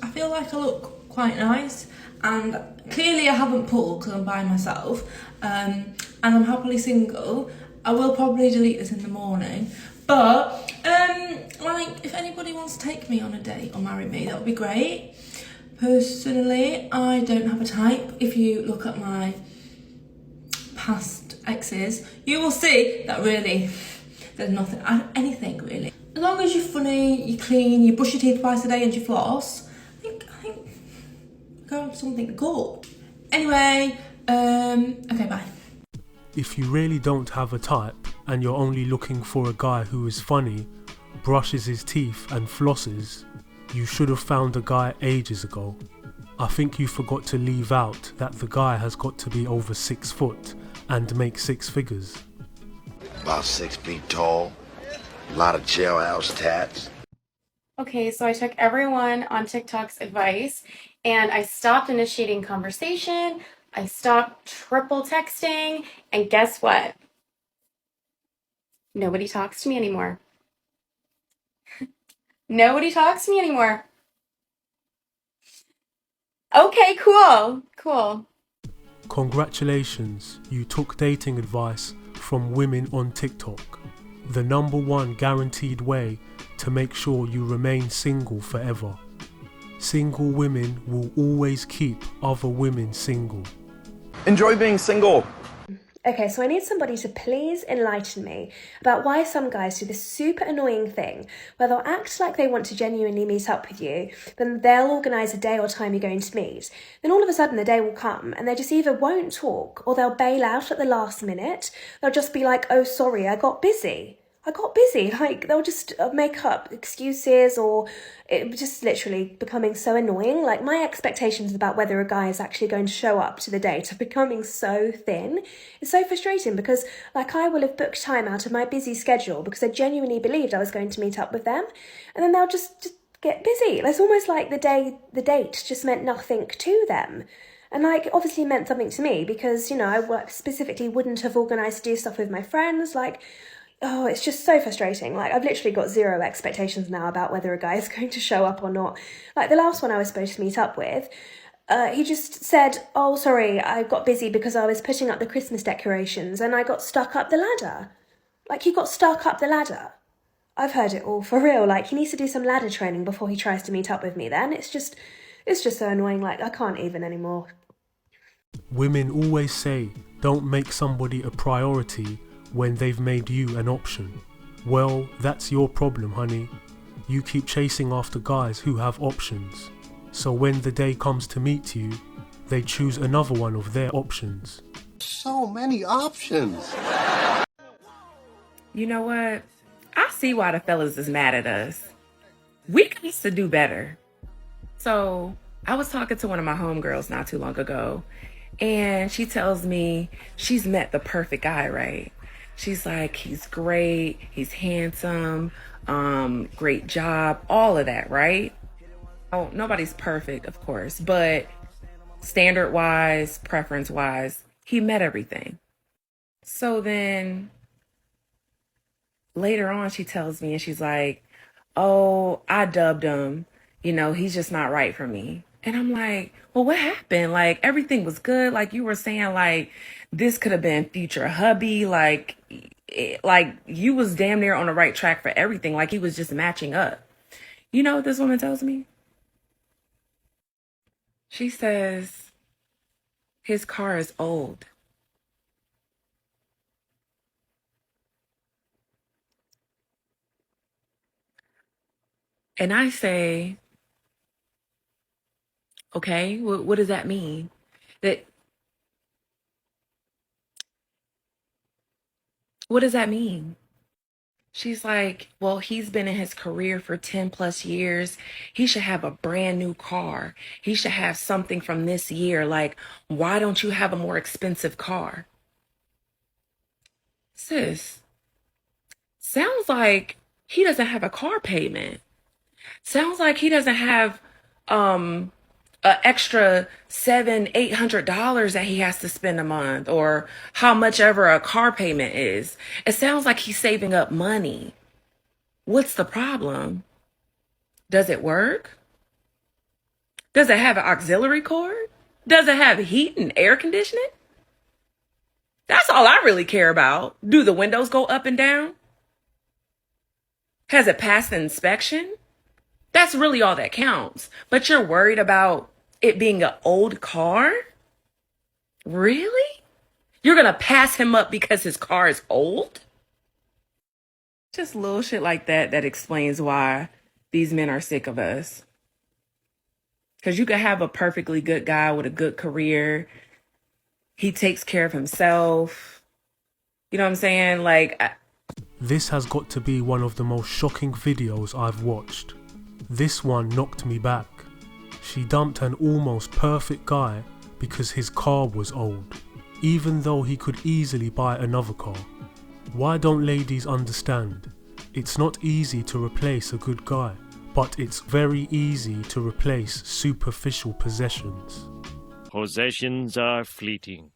I feel like I look quite nice, and clearly I haven't pulled because I'm by myself, and I'm happily single. I will probably delete this in the morning, but like if anybody wants to take me on a date or marry me, that would be great. Personally, I don't have a type. If you look at my past exes, you will see that really there's nothing, anything really. As long as you're funny, you're clean, you brush your teeth twice a day and you floss, I think go with something good. Anyway, okay, bye. If you really don't have a type and you're only looking for a guy who is funny, brushes his teeth and flosses, you should have found a guy ages ago. I think you forgot to leave out that the guy has got to be over 6 foot and make 6 figures. About 6 feet tall, a lot of jailhouse tats. Okay, so I took everyone on TikTok's advice and I stopped initiating conversation. I stopped triple texting, and guess what? Nobody talks to me anymore. Nobody talks to me anymore. Okay, cool. Congratulations, you took dating advice from women on TikTok. The #1 guaranteed way to make sure you remain single forever. Single women will always keep other women single. Enjoy being single. Okay, so I need somebody to please enlighten me about why some guys do this super annoying thing where they'll act like they want to genuinely meet up with you, then they'll organise a day or time you're going to meet. Then all of a sudden the day will come and they just either won't talk or they'll bail out at the last minute. They'll just be like, oh, sorry, I got busy. Like, they'll just make up excuses, or it just literally becoming so annoying. Like, my expectations about whether a guy is actually going to show up to the date are becoming so thin. It's so frustrating because, like, I will have booked time out of my busy schedule because I genuinely believed I was going to meet up with them, and then they'll just get busy. It's almost like the date just meant nothing to them. And, like, obviously meant something to me because, you know, I specifically wouldn't have organised to do stuff with my friends, like... Oh, it's just so frustrating. Like, I've literally got zero expectations now about whether a guy is going to show up or not. Like, the last one I was supposed to meet up with, he just said, oh, sorry, I got busy because I was putting up the Christmas decorations and I got stuck up the ladder. Like, he got stuck up the ladder. I've heard it all, for real. Like, he needs to do some ladder training before he tries to meet up with me then. It's just so annoying. Like, I can't even anymore. Women always say, don't make somebody a priority when they've made you an option. Well, that's your problem, honey. You keep chasing after guys who have options. So when the day comes to meet you, they choose another one of their options. So many options. You know what? I see why the fellas is mad at us. We used to do better. So I was talking to one of my homegirls not too long ago, and she tells me she's met the perfect guy, right? She's like, he's great, he's handsome, great job, all of that, right? Oh, nobody's perfect, of course, but standard-wise, preference-wise, he met everything. So then later on, she tells me, and she's like, oh, I dubbed him, you know, he's just not right for me. And I'm like, well, what happened? Like, everything was good. Like, you were saying, like, this could have been future hubby. Like you was damn near on the right track for everything. Like, he was just matching up. You know what this woman tells me? She says, his car is old. And I say, okay, what does that mean? What does that mean? She's like, well, he's been in his career for 10 plus years. He should have a brand new car. He should have something from this year. Like, why don't you have a more expensive car? Sis, sounds like he doesn't have a car payment. Sounds like he doesn't have an extra $700-800 that he has to spend a month, or how much ever a car payment is. It sounds like he's saving up money. What's the problem? Does it work? Does it have an auxiliary cord? Does it have heat and air conditioning? That's all I really care about. Do the windows go up and down? Has it passed the inspection? That's really all that counts. But you're worried about it being an old car? Really? You're gonna pass him up because his car is old? Just little shit like that that explains why these men are sick of us. Because you could have a perfectly good guy with a good career. He takes care of himself. You know what I'm saying? Like, This has got to be one of the most shocking videos I've watched. This one knocked me back. She dumped an almost perfect guy because his car was old, even though he could easily buy another car. Why don't ladies understand? It's not easy to replace a good guy, but it's very easy to replace superficial possessions. Possessions are fleeting.